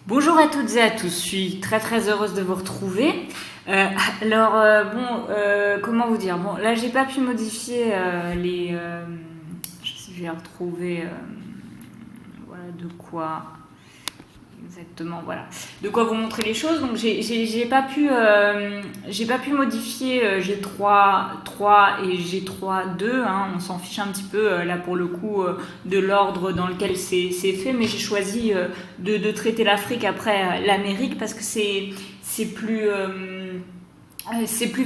Bonjour à toutes et à tous, je suis très heureuse de vous retrouver. Comment vous dire? Bon, là j'ai pas pu modifier je vais retrouver voilà de quoi vous montrer les choses. Donc j'ai pas pu modifier G3 et G3.2, hein, on s'en fiche un petit peu là pour le coup de l'ordre dans lequel c'est fait, mais j'ai choisi de traiter l'Afrique après l'Amérique parce que c'est plus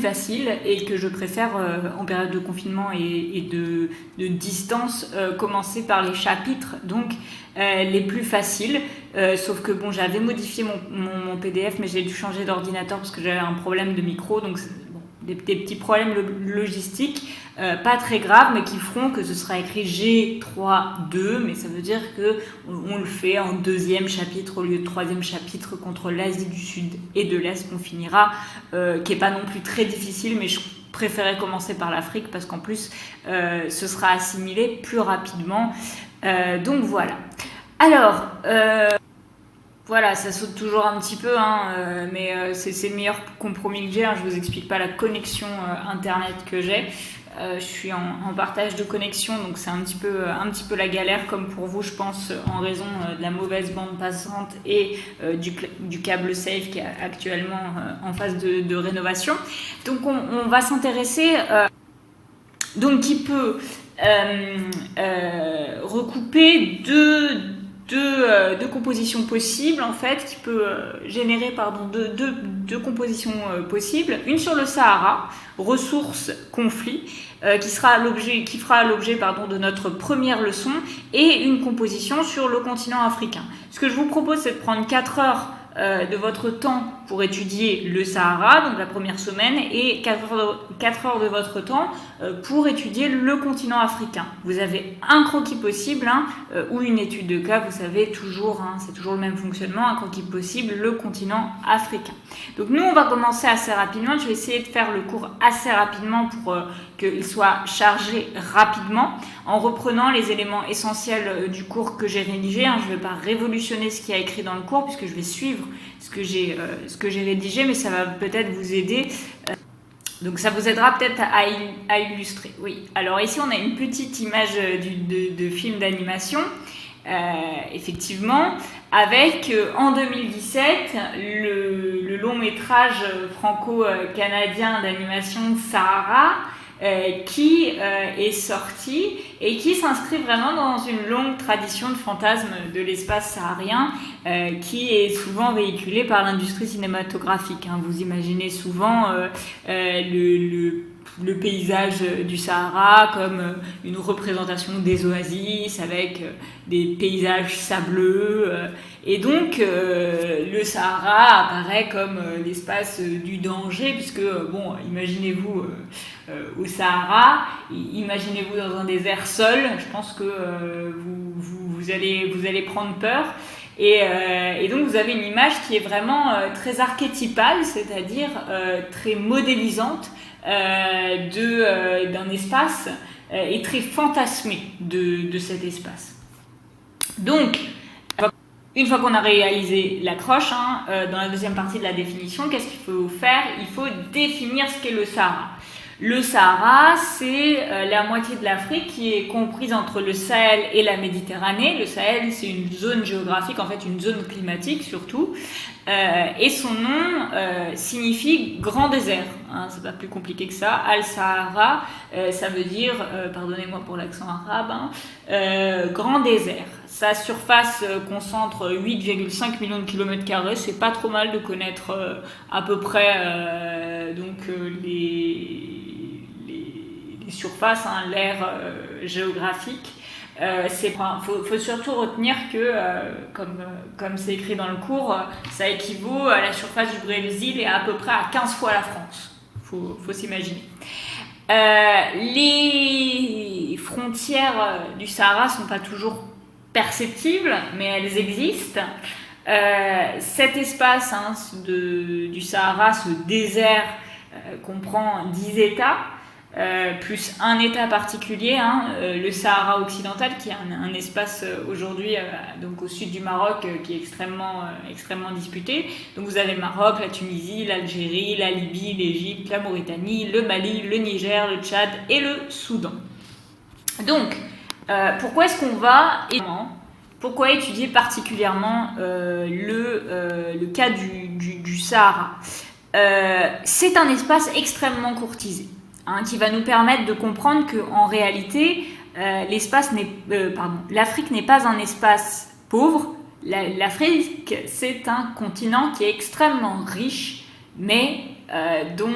facile et que je préfère en période de confinement et de distance commencer par les chapitres donc les plus faciles, sauf que bon, j'avais modifié mon PDF mais j'ai dû changer d'ordinateur parce que j'avais un problème de micro, donc bon, des petits problèmes logistiques, pas très graves, mais qui feront que ce sera écrit G3.2, mais ça veut dire qu'on le fait en deuxième chapitre au lieu de troisième chapitre contre l'Asie du Sud et de l'Est qu'on finira, qui n'est pas non plus très difficile, mais je préférais commencer par l'Afrique parce qu'en plus ce sera assimilé plus rapidement. Donc voilà. Alors, voilà, ça saute toujours un petit peu, hein, mais c'est le meilleur compromis que j'ai. Hein. Je ne vous explique pas la connexion internet que j'ai. Je suis en partage de connexion, donc c'est un petit peu la galère, comme pour vous, je pense, en raison de la mauvaise bande passante et du câble safe qui est actuellement en phase de rénovation. Donc on va s'intéresser, donc qui peut recouper deux compositions possibles, en fait, qui peut générer deux compositions possibles. Une sur le Sahara, ressources, conflits, qui fera l'objet de notre première leçon, et une composition sur le continent africain. Ce que je vous propose, c'est de prendre 4 heures de votre temps pour étudier le Sahara, donc la première semaine, et 4 heures de votre temps pour étudier le continent africain. Vous avez un croquis possible, hein, ou une étude de cas, vous savez, toujours, hein, c'est toujours le même fonctionnement, un croquis possible, le continent africain. Donc nous, on va commencer assez rapidement, je vais essayer de faire le cours assez rapidement pour qu'il soit chargé rapidement, en reprenant les éléments essentiels du cours que j'ai rédigé. Hein. Je ne vais pas révolutionner ce qui a écrit dans le cours, puisque je vais suivre ce que j'ai rédigé, mais ça va peut-être vous aider. Donc ça vous aidera peut-être à illustrer. Oui. Alors ici, on a une petite image de film d'animation, effectivement, avec en 2017 le long métrage franco-canadien d'animation Sahara, qui est sorti et qui s'inscrit vraiment dans une longue tradition de fantasme de l'espace saharien, qui est souvent véhiculé par l'industrie cinématographique. Hein. Vous imaginez souvent le paysage du Sahara comme une représentation des oasis avec des paysages sableux, et donc le Sahara apparaît comme l'espace du danger, puisque bon, imaginez-vous au Sahara, imaginez-vous dans un désert seul, je pense que vous allez prendre peur. Et donc vous avez une image qui est vraiment très archétypale, c'est-à-dire très modélisante d'un espace, et très fantasmée de cet espace. Donc, une fois qu'on a réalisé l'accroche, hein, dans la deuxième partie de la définition, qu'est-ce qu'il faut faire? Il faut définir ce qu'est le Sahara. Le Sahara, c'est la moitié de l'Afrique qui est comprise entre le Sahel et la Méditerranée. Le Sahel, c'est une zone géographique, en fait une zone climatique surtout, et son nom signifie grand désert. Hein, c'est pas plus compliqué que ça. Al-Sahara, ça veut dire, pardonnez-moi pour l'accent arabe, hein, grand désert. Sa surface concentre 8,5 millions de kilomètres carrés. C'est pas trop mal de connaître à peu près les surfaces, hein, l'aire géographique. Faut surtout retenir que, comme c'est écrit dans le cours, ça équivaut à la surface du Brésil et à peu près à 15 fois la France. Faut s'imaginer. Les frontières du Sahara sont pas toujours perceptibles, mais elles existent. Cet espace, hein, du Sahara, ce désert, comprend 10 États. plus un État particulier, le Sahara occidental, qui est un espace aujourd'hui donc au sud du Maroc qui est extrêmement disputé. Donc vous avez le Maroc, la Tunisie, l'Algérie, la Libye, l'Égypte, la Mauritanie, le Mali, le Niger, le Tchad et le Soudan. Donc, pourquoi est-ce qu'on va pourquoi étudier particulièrement le cas du Sahara? C'est un espace extrêmement courtisé, qui va nous permettre de comprendre qu'en réalité, l'Afrique n'est pas un espace pauvre. L'Afrique, c'est un continent qui est extrêmement riche, mais dont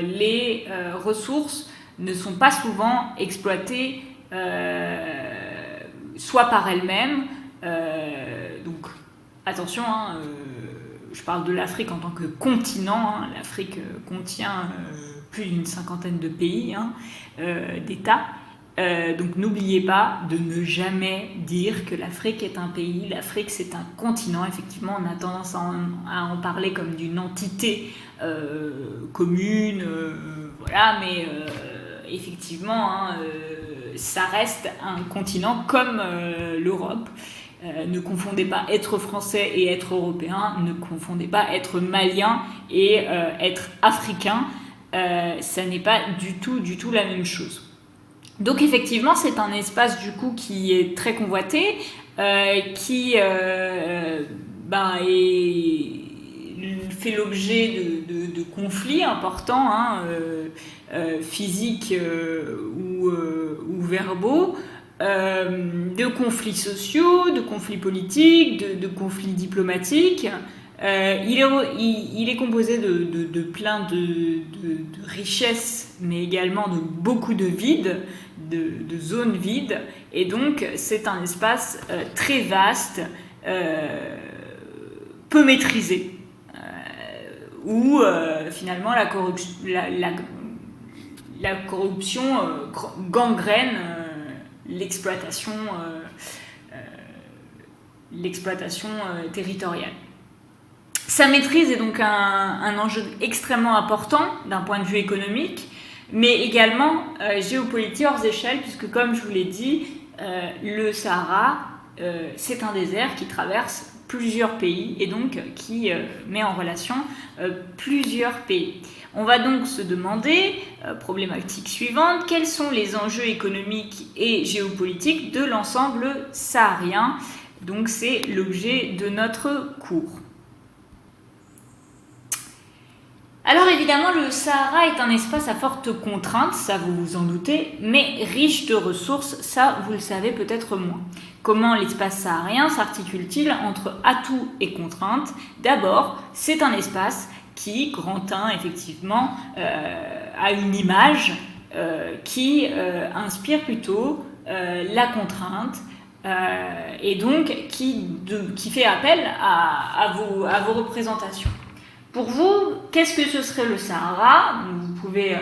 les ressources ne sont pas souvent exploitées soit par elles-mêmes, donc attention, je parle de l'Afrique en tant que continent, l'Afrique contient plus d'une cinquantaine de pays, d'États, donc n'oubliez pas de ne jamais dire que l'Afrique est un pays. L'Afrique, c'est un continent. Effectivement, on a tendance à en parler comme d'une entité commune, voilà, mais effectivement, ça reste un continent comme l'Europe. Ne confondez pas être français et être européen, ne confondez pas être malien et être africain, ça n'est pas du tout la même chose. Donc effectivement, c'est un espace du coup qui est très convoité, qui fait l'objet de conflits importants, physiques ou verbaux, de conflits sociaux, de conflits politiques, de conflits diplomatiques. Il est composé de plein de richesses, mais également de beaucoup de vides, de zones vides, et donc c'est un espace très vaste, peu maîtrisé, où finalement la corruption gangrène l'exploitation territoriale. Sa maîtrise est donc un enjeu extrêmement important d'un point de vue économique, mais également géopolitique hors échelle, puisque comme je vous l'ai dit, le Sahara, c'est un désert qui traverse plusieurs pays et donc qui met en relation plusieurs pays. On va donc se demander, problématique suivante, quels sont les enjeux économiques et géopolitiques de l'ensemble saharien. Donc c'est l'objet de notre cours. Alors évidemment, le Sahara est un espace à forte contrainte, ça vous vous en doutez, mais riche de ressources, ça vous le savez peut-être moins. Comment l'espace saharien s'articule-t-il entre atouts et contraintes? D'abord, c'est un espace qui, grand 1 effectivement, a une image qui inspire plutôt la contrainte, et donc qui fait appel à vos représentations. Pour vous, qu'est-ce que ce serait le Sahara? Vous pouvez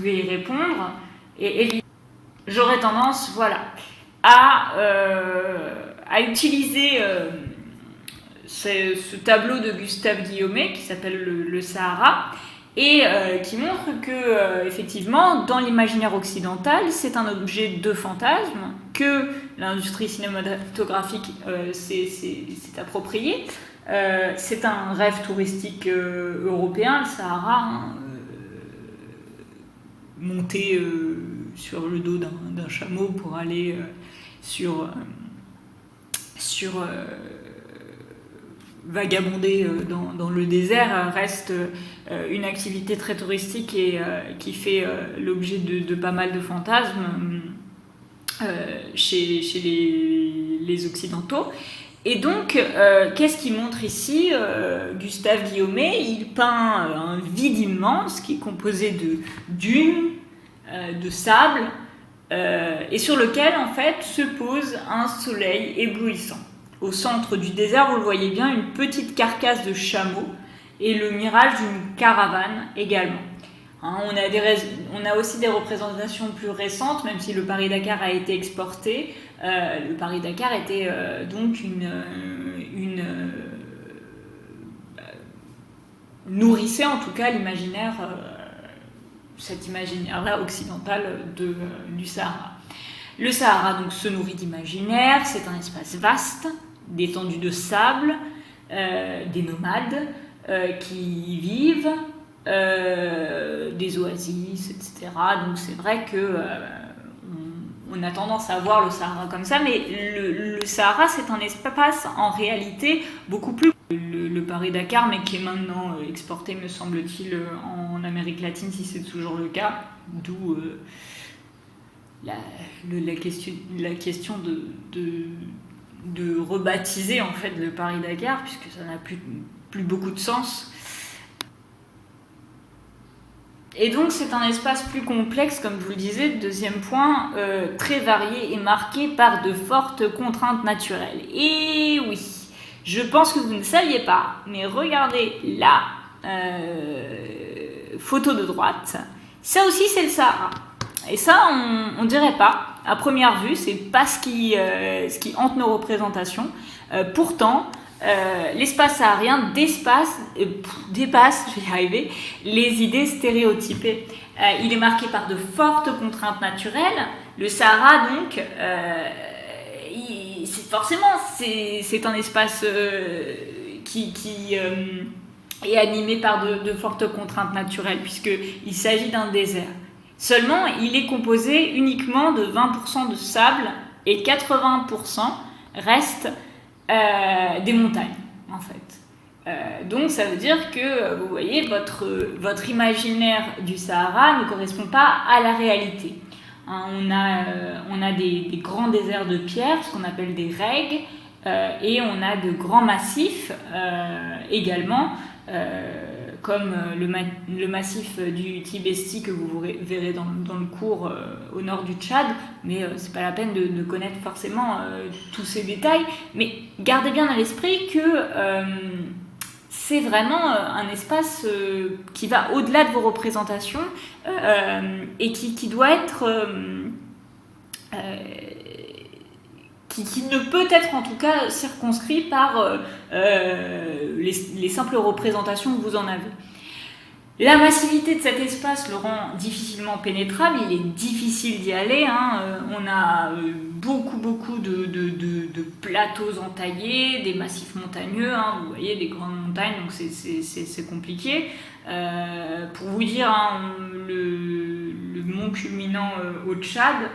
y répondre. Et j'aurais tendance, à utiliser ce tableau de Gustave Guillaumet qui s'appelle le Sahara et qui montre que, effectivement, dans l'imaginaire occidental, c'est un objet de fantasme que l'industrie cinématographique s'est approprié. C'est un rêve touristique européen, le Sahara, monter sur le dos d'un chameau pour aller vagabonder dans le désert reste une activité très touristique et qui fait l'objet de pas mal de fantasmes chez les Occidentaux. Et donc, qu'est-ce qu'il montre ici? Gustave Guillaumet, il peint un vide immense qui est composé de dunes, de sable, et sur lequel, en fait, se pose un soleil éblouissant. Au centre du désert, vous le voyez bien, une petite carcasse de chameau et le mirage d'une caravane également. On a aussi des représentations plus récentes, même si le Paris-Dakar a été exporté. Le Paris-Dakar était donc nourrissait en tout cas l'imaginaire cet imaginaire-là occidental du Sahara. Le Sahara donc se nourrit d'imaginaire, c'est un espace vaste, d'étendues de sable, des nomades qui y vivent, des oasis, etc. Donc c'est vrai que on a tendance à voir le Sahara comme ça, mais le Sahara c'est un espace en réalité beaucoup plus... Le Paris-Dakar, mais qui est maintenant exporté, me semble-t-il, en Amérique latine, si c'est toujours le cas, d'où la question de rebaptiser en fait le Paris-Dakar, puisque ça n'a plus beaucoup de sens. Et donc c'est un espace plus complexe, comme je vous le disais, deuxième point, très varié et marqué par de fortes contraintes naturelles. Et oui, je pense que vous ne saviez pas, mais regardez la photo de droite, ça aussi c'est le Sahara. Et ça, on dirait pas, à première vue, c'est pas ce qui hante nos représentations. Pourtant, l'espace saharien dépasse, je vais y arriver, les idées stéréotypées. Il est marqué par de fortes contraintes naturelles. Le Sahara, donc, c'est un espace qui est animé par de fortes contraintes naturelles, puisqu'il s'agit d'un désert. Seulement, il est composé uniquement de 20% de sable et 80% reste des montagnes, en fait. Donc, ça veut dire que, vous voyez, votre imaginaire du Sahara ne correspond pas à la réalité. On a des grands déserts de pierre, ce qu'on appelle des regs, et on a de grands massifs également, comme le massif du Tibesti que vous verrez dans le cours au nord du Tchad, mais c'est pas la peine de connaître forcément tous ces détails. Mais gardez bien à l'esprit que c'est vraiment un espace qui va au-delà de vos représentations et qui doit être... qui ne peut être en tout cas circonscrit par les simples représentations que vous en avez. La massivité de cet espace le rend difficilement pénétrable, il est difficile d'y aller, on a beaucoup de plateaux entaillés, des massifs montagneux, vous voyez, des grandes montagnes, donc c'est compliqué. Pour vous dire, le mont culminant au Tchad,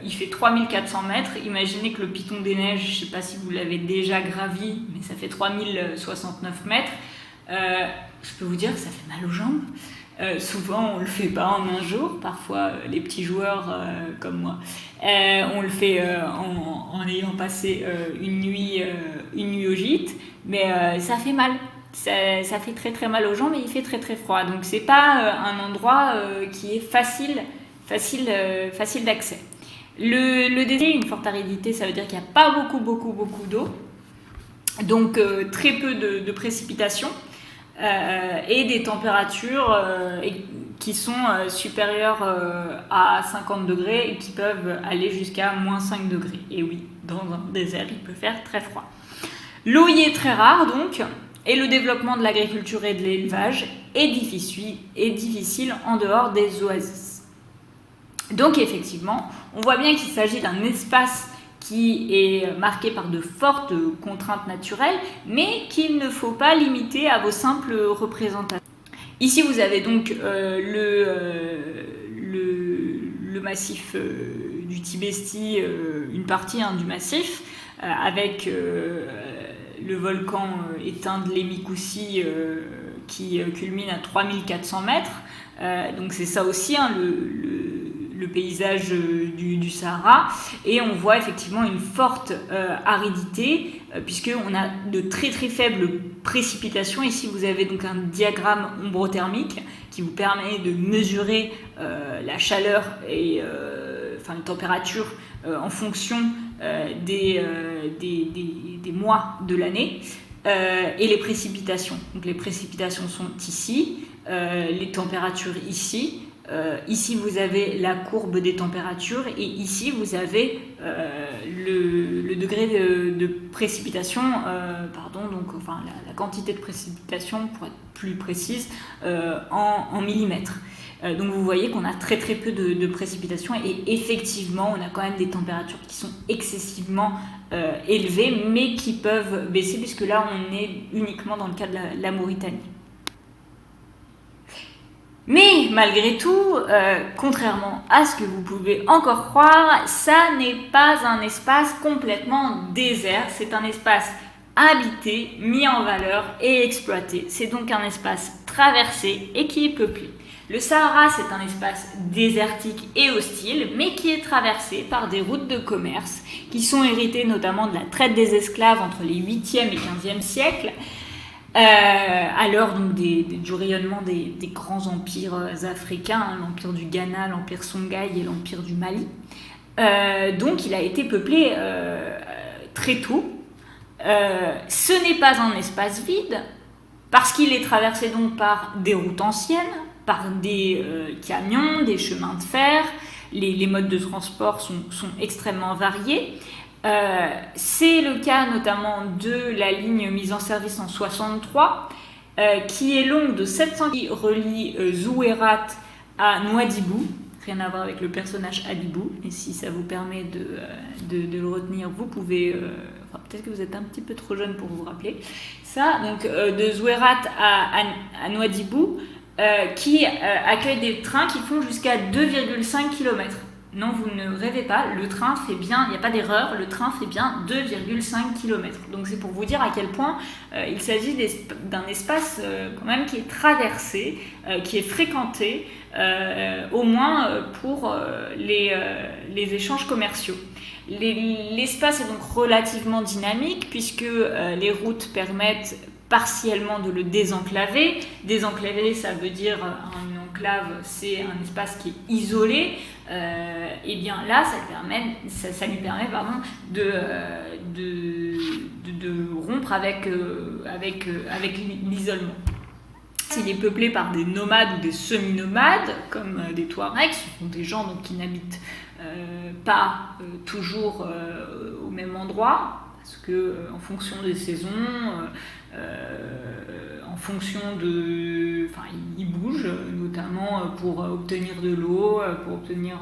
il fait 3400 mètres. Imaginez que le Piton des Neiges, je ne sais pas si vous l'avez déjà gravi, mais ça fait 3069 mètres. Je peux vous dire que ça fait mal aux jambes. Souvent, on ne le fait pas en un jour. Parfois, les petits joueurs comme moi, on le fait en ayant passé une nuit au gîte. Mais ça fait mal. Ça fait très très mal aux jambes et il fait très très froid. Donc, ce n'est pas un endroit qui est facile d'accès. Le désert, une forte aridité, ça veut dire qu'il n'y a pas beaucoup d'eau. Donc, très peu de précipitations. Et des températures qui sont supérieures à 50 degrés et qui peuvent aller jusqu'à moins 5 degrés. Et oui, dans un désert, il peut faire très froid. L'eau y est très rare donc, et le développement de l'agriculture et de l'élevage est difficile en dehors des oasis. Donc effectivement, on voit bien qu'il s'agit d'un espace qui est marqué par de fortes contraintes naturelles, mais qu'il ne faut pas limiter à vos simples représentations. Ici, vous avez donc le massif du Tibesti, une partie du massif, avec le volcan éteint de l'Emikoussi qui culmine à 3400 mètres. Donc c'est ça aussi, le paysage du Sahara, et on voit effectivement une forte aridité puisqu'on a de très très faibles précipitations. Ici vous avez donc un diagramme ombrothermique qui vous permet de mesurer la chaleur et la température en fonction des mois de l'année, et les précipitations. Donc les précipitations sont ici, les températures ici. Ici, vous avez la courbe des températures et ici, vous avez le degré de précipitation, la quantité de précipitation, pour être plus précise, en millimètres. Donc vous voyez qu'on a très très peu de précipitations et effectivement, on a quand même des températures qui sont excessivement élevées, mais qui peuvent baisser, puisque là, on est uniquement dans le cas de la Mauritanie. Mais malgré tout, contrairement à ce que vous pouvez encore croire, ça n'est pas un espace complètement désert, c'est un espace habité, mis en valeur et exploité. C'est donc un espace traversé et qui est peuplé. Le Sahara, c'est un espace désertique et hostile, mais qui est traversé par des routes de commerce qui sont héritées notamment de la traite des esclaves entre les 8e et 15e siècles, à l'heure donc du rayonnement des grands empires africains, l'empire du Ghana, l'empire Songhai et l'empire du Mali. Donc il a été peuplé très tôt. Ce n'est pas un espace vide, parce qu'il est traversé donc par des routes anciennes, par des camions, des chemins de fer. Les modes de transport sont extrêmement variés. C'est le cas notamment de la ligne mise en service en 63, qui est longue de 700 km, qui relie Zouérat à Nouadhibou. Rien à voir avec le personnage Hadibou, et si ça vous permet de le retenir, vous pouvez... peut-être que vous êtes un petit peu trop jeune pour vous rappeler ça. Donc de Zouérat à Nouadhibou, qui accueille des trains qui font jusqu'à 2,5 km. Non, vous ne rêvez pas, le train fait bien, il n'y a pas d'erreur, le train fait bien 2,5 km. Donc c'est pour vous dire à quel point il s'agit d'un espace quand même qui est traversé, qui est fréquenté, au moins pour les échanges commerciaux. L'espace est donc relativement dynamique puisque les routes permettent partiellement de le désenclaver. Désenclaver, ça veut dire une enclave, c'est un espace qui est isolé. Et bien là, ça lui permet de rompre avec l'isolement. Il est peuplé par des nomades ou des semi-nomades, comme des Touaregs. Ce sont des gens donc, qui n'habitent pas toujours au même endroit, parce que en fonction des saisons, en fonction de... ils bougent, notamment pour obtenir de l'eau, pour obtenir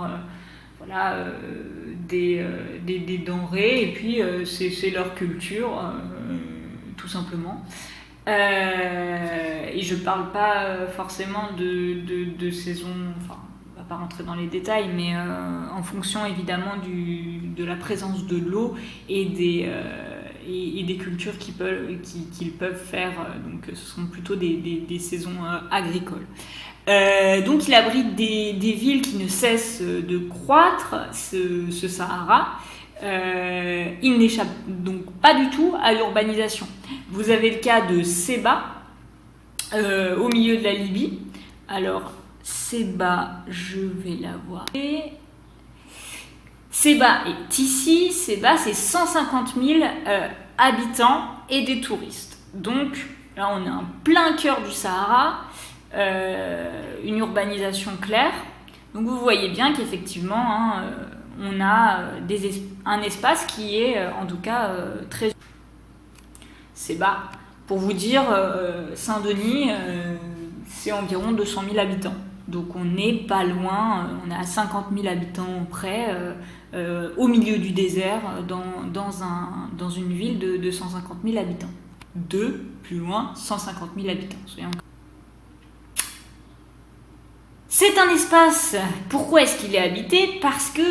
des denrées, et puis c'est leur culture, tout simplement. Et je parle pas forcément de saison, on va pas rentrer dans les détails, mais en fonction évidemment de la présence de l'eau et des cultures qu'ils peuvent faire, donc ce sont plutôt des saisons agricoles. Donc il abrite des villes qui ne cessent de croître, ce Sahara. Il n'échappe donc pas du tout à l'urbanisation. Vous avez le cas de Sebha, au milieu de la Libye. Alors, Sebha, je vais la voir. Sebha est ici. Sebha, c'est 150 000 habitants et des touristes. Donc, là, on est en plein cœur du Sahara, une urbanisation claire. Donc, vous voyez bien qu'effectivement, on a un espace qui est en tout cas très... Sebha, pour vous dire, Saint-Denis, c'est environ 200 000 habitants. Donc on n'est pas loin, on est à 50 000 habitants près, au milieu du désert, dans une ville de 150 000 habitants. Plus loin, 150 000 habitants. C'est un espace, pourquoi est-ce qu'il est habité ? Parce que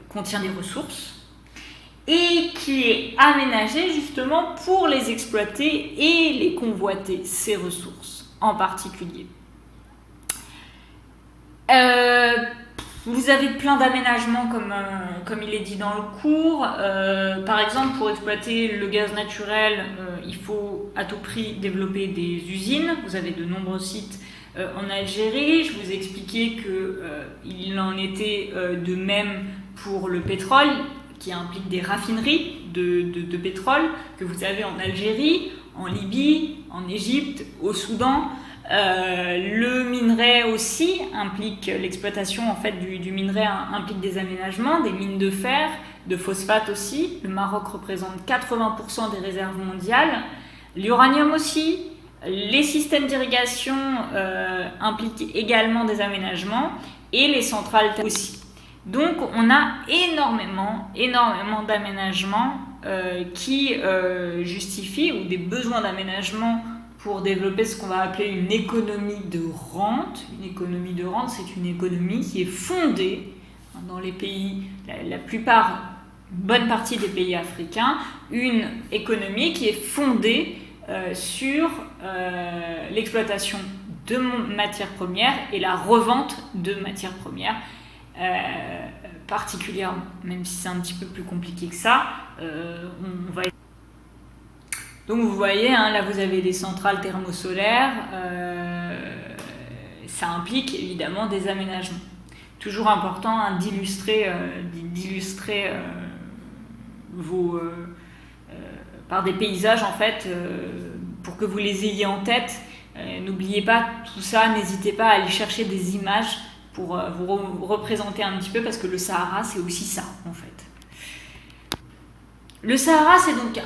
contient des ressources et qui est aménagé justement pour les exploiter et les convoiter, ces ressources en particulier. Vous avez plein d'aménagements comme il est dit dans le cours. Par exemple, pour exploiter le gaz naturel, il faut à tout prix développer des usines. Vous avez de nombreux sites en Algérie. Je vous ai expliqué qu'il en était de même pour le pétrole, qui implique des raffineries de pétrole que vous avez en Algérie, en Libye, en Égypte, au Soudan. Le minerai aussi implique l'exploitation en fait du minerai implique des aménagements, des mines de fer, de phosphate aussi. Le Maroc représente 80% des réserves mondiales. L'uranium aussi. Les systèmes d'irrigation impliquent également des aménagements et les centrales aussi. Donc on a énormément d'aménagements qui justifient, ou des besoins d'aménagement pour développer ce qu'on va appeler une économie de rente. Une économie de rente, c'est une économie qui est fondée dans les pays, la plupart, une bonne partie des pays africains, une économie qui est fondée sur l'exploitation de matières premières et la revente de matières premières, particulièrement, même si c'est un petit peu plus compliqué que ça. On va... Donc vous voyez, hein, là vous avez des centrales thermosolaires, ça implique évidemment des aménagements. Toujours important hein, d'illustrer vos... par des paysages en fait, pour que vous les ayez en tête. N'oubliez pas tout ça, n'hésitez pas à aller chercher des images pour vous représenter un petit peu, parce que le Sahara c'est aussi ça en fait. Le Sahara c'est donc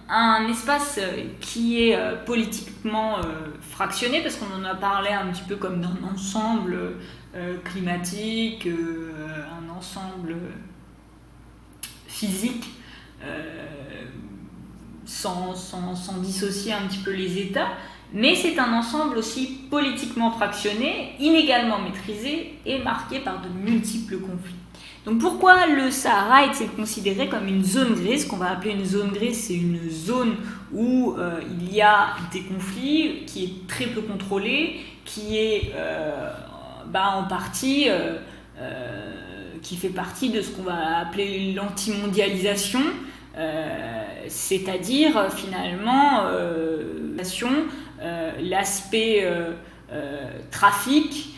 un espace qui est politiquement fractionné, parce qu'on en a parlé un petit peu comme d'un ensemble climatique, un ensemble physique, sans dissocier un petit peu les États, mais c'est un ensemble aussi politiquement fractionné, inégalement maîtrisé et marqué par de multiples conflits. Donc pourquoi le Sahara est-il considéré comme une zone grise? Ce qu'on va appeler une zone grise, c'est une zone où il y a des conflits, qui est très peu contrôlée, qui est en partie... qui fait partie de ce qu'on va appeler l'antimondialisation, c'est-à-dire finalement l'aspect trafic,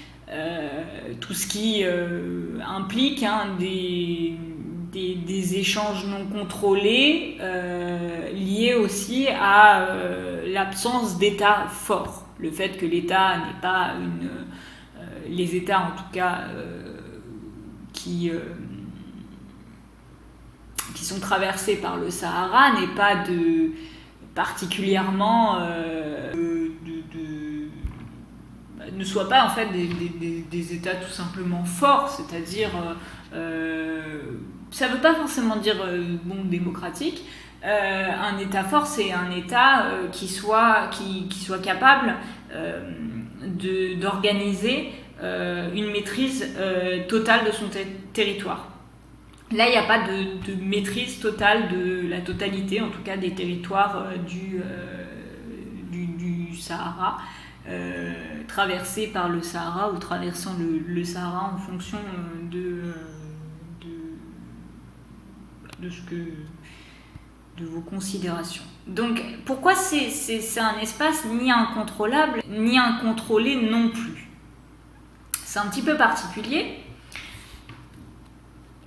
tout ce qui implique hein, des échanges non contrôlés, liés aussi à l'absence d'État fort. Le fait que l'État n'est pas les États en tout cas qui sont traversés par le Sahara n'est pas particulièrement ne soient pas en fait des États tout simplement forts, c'est-à-dire ça ne veut pas forcément dire démocratique. Un État fort, c'est un État qui soit capable d'organiser une maîtrise totale de son territoire. Là, il n'y a pas de maîtrise totale de la totalité, en tout cas des territoires du Sahara, traversés par le Sahara ou traversant le Sahara en fonction de vos considérations. Donc, pourquoi c'est un espace ni incontrôlable, ni incontrôlé non plus? C'est un petit peu particulier.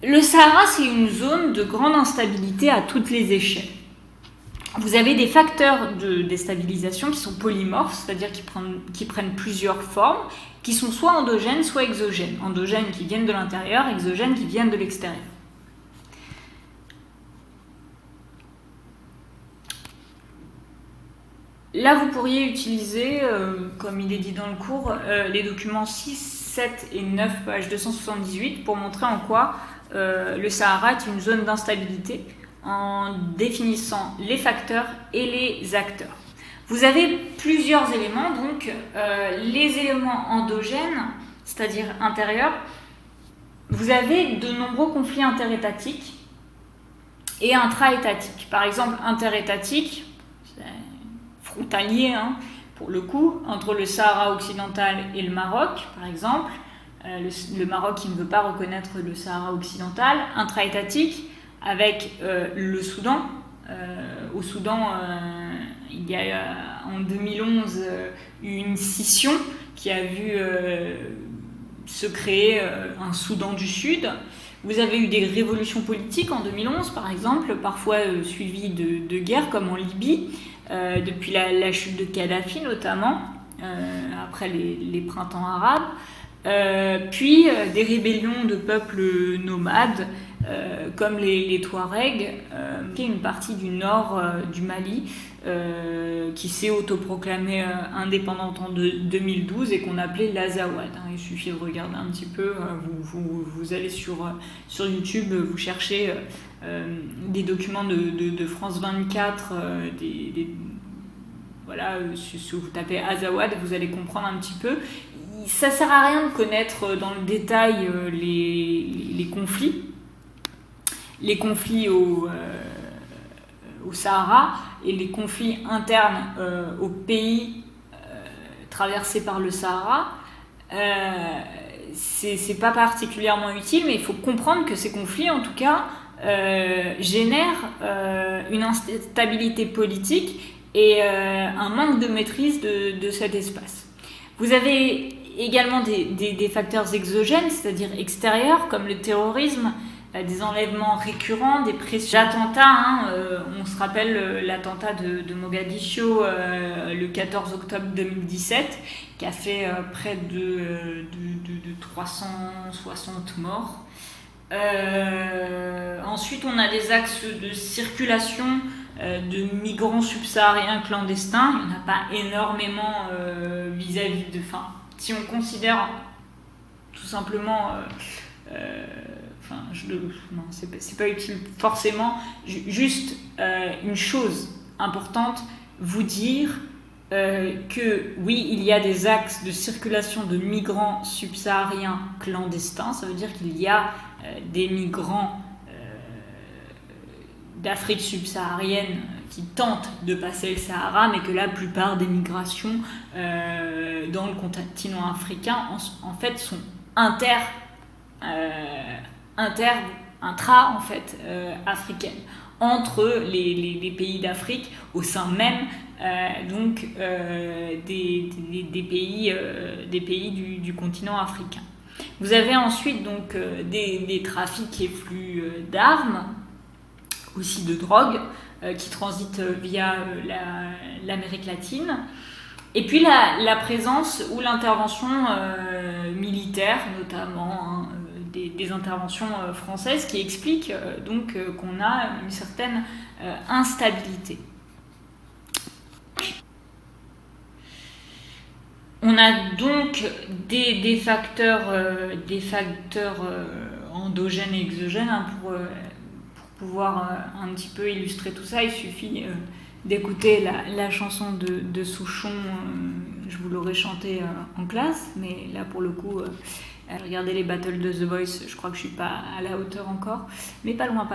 Le Sahara, c'est une zone de grande instabilité à toutes les échelles. Vous avez des facteurs de déstabilisation qui sont polymorphes, c'est-à-dire qui prennent plusieurs formes, qui sont soit endogènes, soit exogènes. Endogènes qui viennent de l'intérieur, exogènes qui viennent de l'extérieur. Là, vous pourriez utiliser, comme il est dit dans le cours, les documents 6, 7 et 9, page 278, pour montrer en quoi le Sahara est une zone d'instabilité, en définissant les facteurs et les acteurs. Vous avez plusieurs éléments, donc les éléments endogènes, c'est-à-dire intérieurs. Vous avez de nombreux conflits interétatiques et intra-étatiques. Par exemple, interétatique, frontalier, hein, pour le coup, entre le Sahara occidental et le Maroc, par exemple. Le Maroc qui ne veut pas reconnaître le Sahara occidental. Intra-étatique avec le Soudan. Au Soudan, il y a en 2011 une scission qui a vu se créer un Soudan du Sud. Vous avez eu des révolutions politiques en 2011, par exemple, parfois suivies de guerres, comme en Libye, depuis la chute de Kadhafi notamment. après les printemps arabes. Puis des rébellions de peuples nomades comme les Touaregs, qui est une partie du nord du Mali qui s'est autoproclamée indépendante en 2012 et qu'on appelait l'Azawad. Il suffit de regarder un petit peu, vous allez sur YouTube, vous cherchez des documents de France 24, voilà, si vous tapez Azawad, vous allez comprendre un petit peu. Ça sert à rien de connaître dans le détail les conflits. Les conflits au Sahara et les conflits internes aux pays traversés par le Sahara. C'est pas particulièrement utile, mais il faut comprendre que ces conflits, en tout cas, génèrent une instabilité politique et un manque de maîtrise de cet espace. Vous avez également des facteurs exogènes, c'est-à-dire extérieurs, comme le terrorisme, des enlèvements récurrents, des pressions d'attentats. On se rappelle l'attentat de Mogadiscio le 14 octobre 2017, qui a fait près de 360 morts. Ensuite, on a des axes de circulation de migrants subsahariens clandestins. Il n'y en a pas énormément vis-à-vis de... si on considère tout simplement... non, c'est pas utile forcément. Juste une chose importante, vous dire que oui, il y a des axes de circulation de migrants subsahariens clandestins. Ça veut dire qu'il y a des migrants d'Afrique subsaharienne qui tentent de passer le Sahara, mais que la plupart des migrations dans le continent africain en fait sont intra en fait africaines entre les pays d'Afrique au sein même des pays du continent africain. Vous avez ensuite donc des trafics et flux d'armes, aussi de drogue, qui transitent via l'Amérique latine. Et puis la présence ou l'intervention militaire, notamment des interventions françaises, qui expliquent donc qu'on a une certaine instabilité. On a donc des facteurs endogènes et exogènes pour pouvoir un petit peu illustrer tout ça. Il suffit d'écouter la chanson de Souchon. Je vous l'aurais chantée en classe, mais là pour le coup regardez les battles de The Voice, je crois que je suis pas à la hauteur encore, mais pas loin.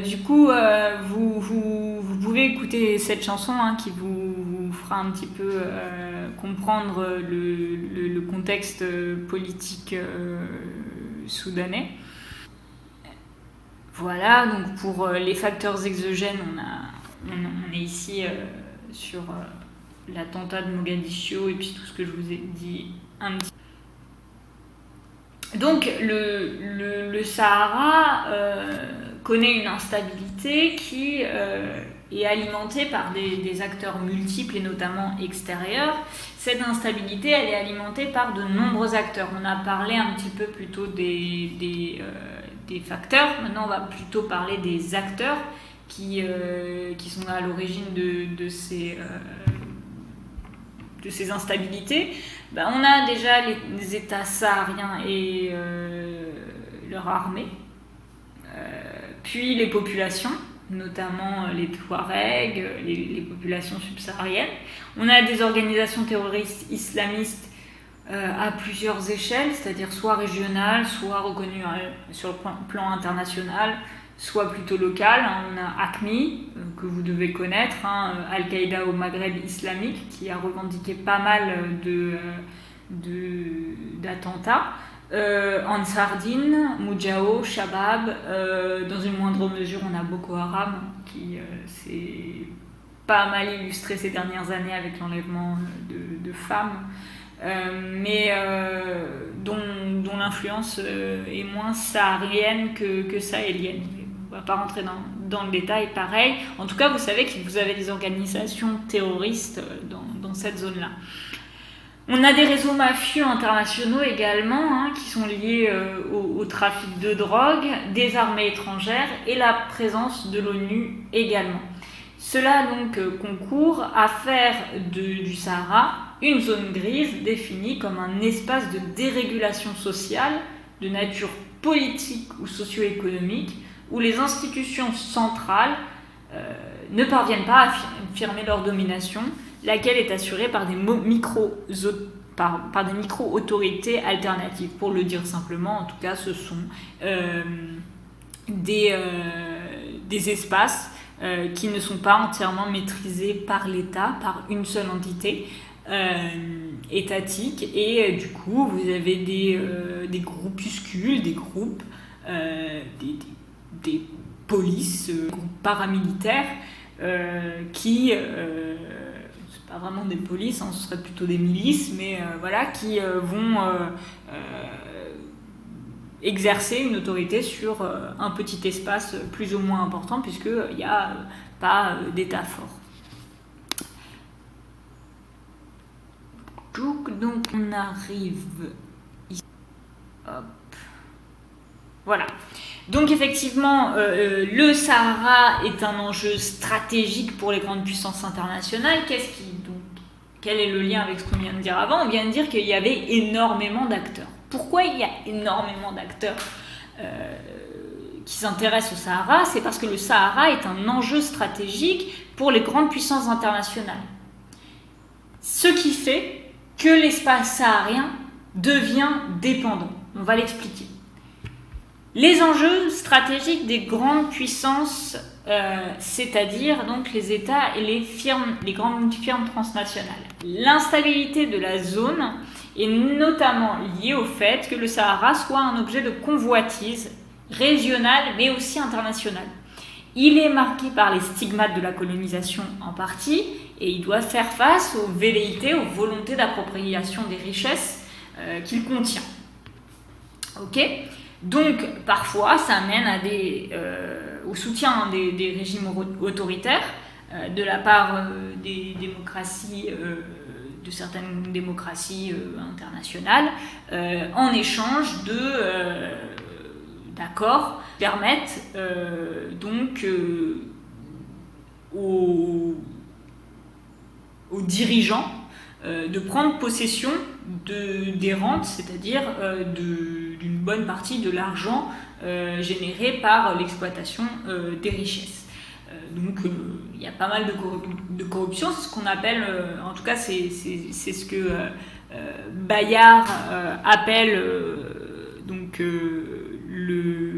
Du coup vous pouvez écouter cette chanson qui vous fera un petit peu comprendre le contexte politique soudanais. Voilà, donc pour les facteurs exogènes, on est ici sur l'attentat de Mogadiscio et puis tout ce que je vous ai dit un petit peu. Donc le Sahara connaît une instabilité qui est alimentée par des acteurs multiples et notamment extérieurs. Cette instabilité, elle est alimentée par de nombreux acteurs. On a parlé un petit peu plutôt des facteurs. Maintenant, on va plutôt parler des acteurs qui sont à l'origine de ces instabilités. On a déjà les États sahariens et leur armée, puis les populations, notamment les Touaregs, les populations subsahariennes. On a des organisations terroristes islamistes à plusieurs échelles, c'est-à-dire soit régionales, soit reconnues sur le plan international, soit plutôt locales. On a AQMI, que vous devez connaître, Al-Qaïda au Maghreb islamique, qui a revendiqué pas mal d'attentats. Ansar Din, Mujao, Shabab, dans une moindre mesure on a Boko Haram qui s'est pas mal illustré ces dernières années avec l'enlèvement de femmes, mais dont l'influence est moins saharienne que sahélienne. On ne va pas rentrer dans le détail, pareil. En tout cas, vous savez que vous avez des organisations terroristes dans dans cette zone-là. On a des réseaux mafieux internationaux également, qui sont liés au trafic de drogue, des armées étrangères et la présence de l'ONU également. Cela donc concourt à faire du Sahara une zone grise définie comme un espace de dérégulation sociale de nature politique ou socio-économique où les institutions centrales ne parviennent pas à affirmer leur domination, laquelle est assurée par des micro-autorités alternatives. Pour le dire simplement, en tout cas, ce sont des espaces qui ne sont pas entièrement maîtrisés par l'État, par une seule entité étatique, et du coup vous avez des groupuscules, des groupes, des polices, groupes paramilitaires qui c'est pas vraiment des polices, ce serait plutôt des milices, mais voilà, qui vont exercer une autorité sur un petit espace plus ou moins important, puisqu'il n'y a pas d'État fort. Donc on arrive ici. Hop. Voilà. Donc effectivement, le Sahara est un enjeu stratégique pour les grandes puissances internationales. Quel est le lien avec ce qu'on vient de dire avant ? On vient de dire qu'il y avait énormément d'acteurs. Pourquoi il y a énormément d'acteurs qui s'intéressent au Sahara ? C'est parce que le Sahara est un enjeu stratégique pour les grandes puissances internationales. Ce qui fait que l'espace saharien devient dépendant. On va l'expliquer. Les enjeux stratégiques des grandes puissances, c'est-à-dire donc les États et les grandes firmes transnationales. L'instabilité de la zone est notamment liée au fait que le Sahara soit un objet de convoitise régionale mais aussi internationale. Il est marqué par les stigmates de la colonisation en partie et il doit faire face aux velléités, aux volontés d'appropriation des richesses qu'il contient. Ok ? Donc, parfois, ça amène au soutien des régimes autoritaires de la part des démocraties, de certaines démocraties internationales, en échange d'accords qui permettent donc aux dirigeants de prendre possession des rentes, c'est-à-dire d'une bonne partie de l'argent généré par l'exploitation des richesses. Donc il y a pas mal de corruption, c'est ce qu'on appelle, en tout cas c'est ce que Bayard appelle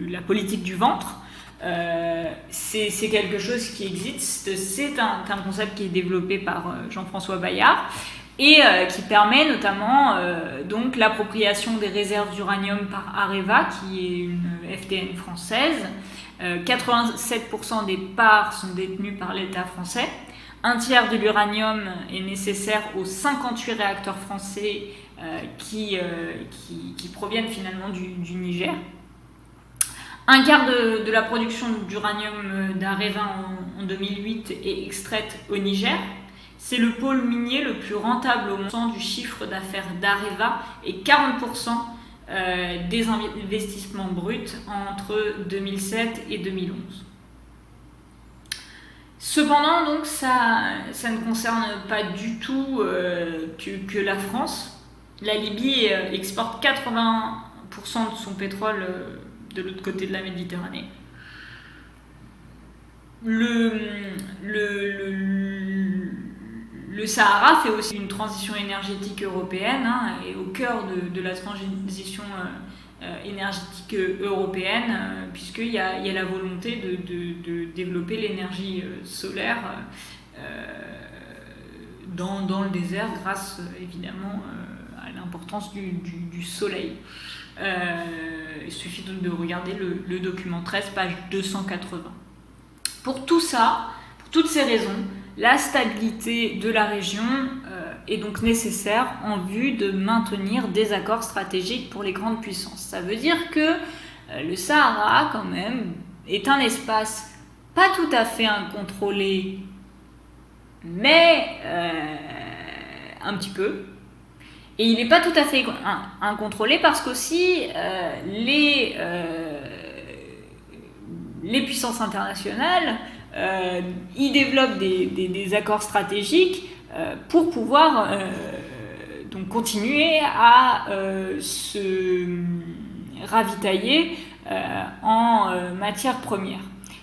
la politique du ventre. C'est quelque chose qui existe, c'est un concept qui est développé par Jean-François Bayard et qui permet notamment donc l'appropriation des réserves d'uranium par Areva, qui est une FDN française. 87% des parts sont détenues par l'État français. Un tiers de l'uranium est nécessaire aux 58 réacteurs français qui proviennent finalement du Niger. Un quart de la production d'uranium d'Areva en 2008 est extraite au Niger. C'est le pôle minier le plus rentable au monde du chiffre d'affaires d'Areva et 40% des investissements bruts entre 2007 et 2011. Cependant, donc, ça ne concerne pas du tout que la France. La Libye exporte 80% de son pétrole de l'autre côté de la Méditerranée. Le Sahara fait aussi une transition énergétique européenne et au cœur de la transition énergétique européenne, puisqu'il y a la volonté de développer l'énergie solaire dans le désert grâce évidemment à l'importance du soleil. Il suffit donc de regarder le document 13, page 280. Pour tout ça, pour toutes ces raisons, la stabilité de la région est donc nécessaire en vue de maintenir des accords stratégiques pour les grandes puissances. Ça veut dire que le Sahara, quand même, est un espace pas tout à fait incontrôlé, mais un petit peu. Et il n'est pas tout à fait incontrôlé parce qu'aussi les puissances internationales y développent des accords stratégiques pour pouvoir donc continuer à se ravitailler en matières premières.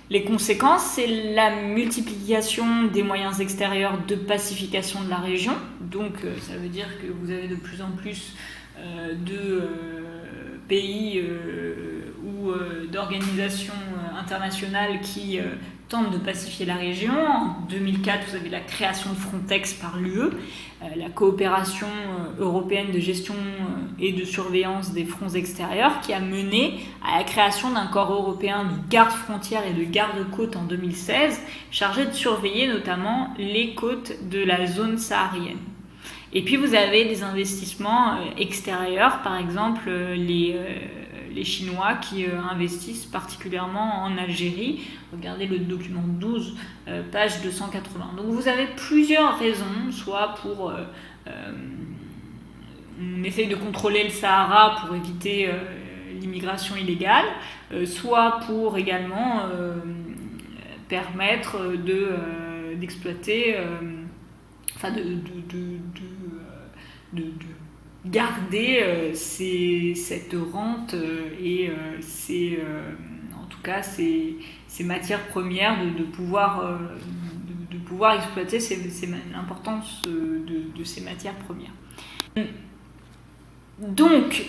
Les conséquences, c'est la multiplication des moyens extérieurs de pacification de la région. Donc ça veut dire que vous avez de plus en plus de pays ou d'organisations internationales qui tentent de pacifier la région. En 2004, vous avez la création de Frontex par l'UE, la coopération européenne de gestion et de surveillance des fronts extérieurs, qui a mené à la création d'un corps européen de garde-frontières et de garde-côtes en 2016, chargé de surveiller notamment les côtes de la zone saharienne. Et puis vous avez des investissements extérieurs, par exemple les Chinois qui investissent particulièrement en Algérie. Regardez le document 12, page 280. Donc vous avez plusieurs raisons, soit pour... on essaye de contrôler le Sahara pour éviter l'immigration illégale, soit pour également permettre d'exploiter... de garder cette rente et en tout cas ces matières premières, de pouvoir exploiter l'importance de ces matières premières. Donc,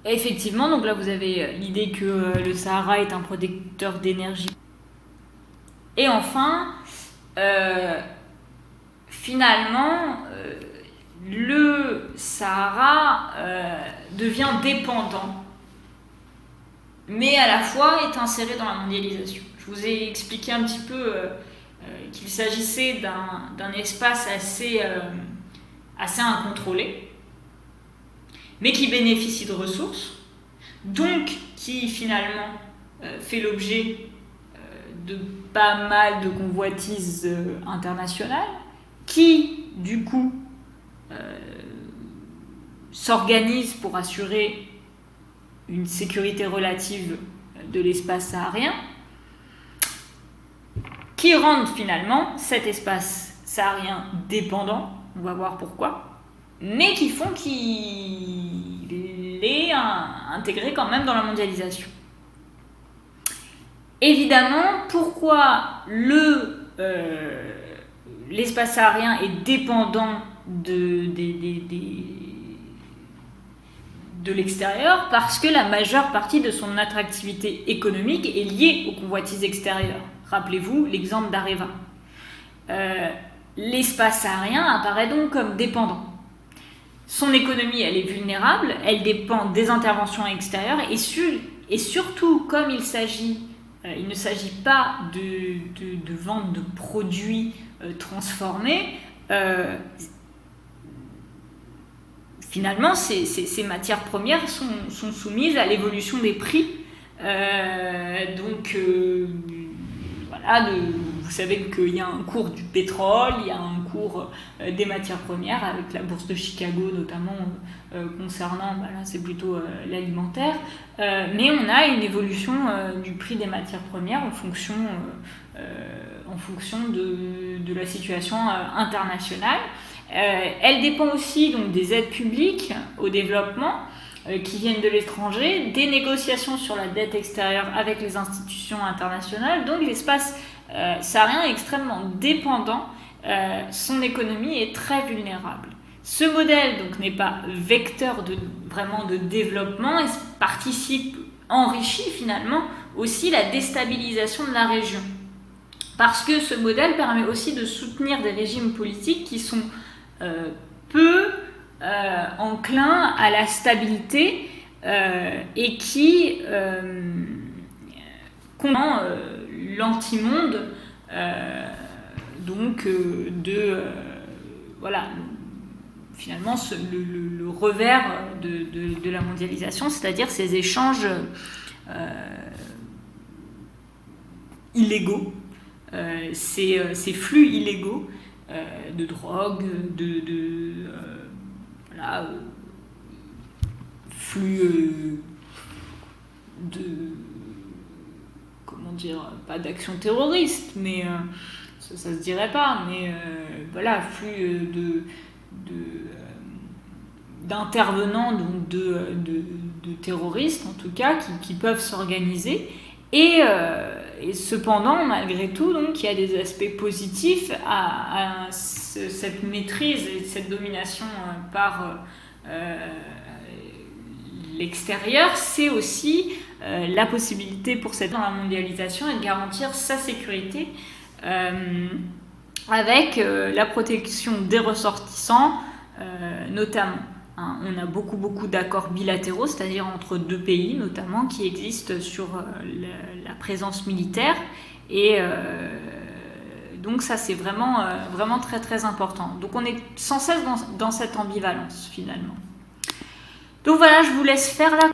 effectivement, donc là vous avez l'idée que le Sahara est un producteur d'énergie. Et enfin, finalement, le Sahara devient dépendant, mais à la fois est inséré dans la mondialisation. Je vous ai expliqué un petit peu qu'il s'agissait d'un espace assez incontrôlé, mais qui bénéficie de ressources, donc qui finalement fait l'objet de pas mal de convoitises internationales, qui du coup s'organisent pour assurer une sécurité relative de l'espace saharien, qui rendent finalement cet espace saharien dépendant, on va voir pourquoi, mais qui font qu'il est intégré quand même dans la mondialisation. Évidemment, pourquoi l'espace saharien est dépendant de l'extérieur? Parce que la majeure partie de son attractivité économique est liée aux convoitises extérieures. Rappelez-vous l'exemple d'Areva. L'espace saharien apparaît donc comme dépendant. Son économie, elle est vulnérable, elle dépend des interventions extérieures et surtout, comme il ne s'agit pas de vente de produits transformés, finalement, ces matières premières sont soumises à l'évolution des prix. Vous savez qu'il y a un cours du pétrole, il y a un cours des matières premières, avec la bourse de Chicago notamment concernant, là c'est plutôt l'alimentaire, mais on a une évolution du prix des matières premières en fonction de la situation internationale. Elle dépend aussi donc des aides publiques au développement qui viennent de l'étranger, des négociations sur la dette extérieure avec les institutions internationales. Donc l'espace saharien est extrêmement dépendant, son économie est très vulnérable. Ce modèle donc n'est pas vecteur vraiment de développement et enrichit finalement aussi la déstabilisation de la région. Parce que ce modèle permet aussi de soutenir des régimes politiques qui sont peu enclins à la stabilité et qui comprend l'antimonde finalement le revers de la mondialisation, c'est-à-dire ces échanges illégaux, ces flux illégaux de drogue, voilà, flux comment dire, pas d'action terroriste, mais ça se dirait pas, mais voilà, flux d'intervenants, donc de terroristes en tout cas, qui peuvent s'organiser. Et cependant, malgré tout, donc, il y a des aspects positifs à cette maîtrise et cette domination par l'extérieur. C'est aussi la possibilité pour cette mondialisation est de garantir sa sécurité avec la protection des ressortissants notamment. On a beaucoup d'accords bilatéraux, c'est-à-dire entre deux pays notamment, qui existent sur la présence militaire. Et donc ça, c'est vraiment très très important. Donc on est sans cesse dans cette ambivalence finalement. Donc voilà, je vous laisse faire là.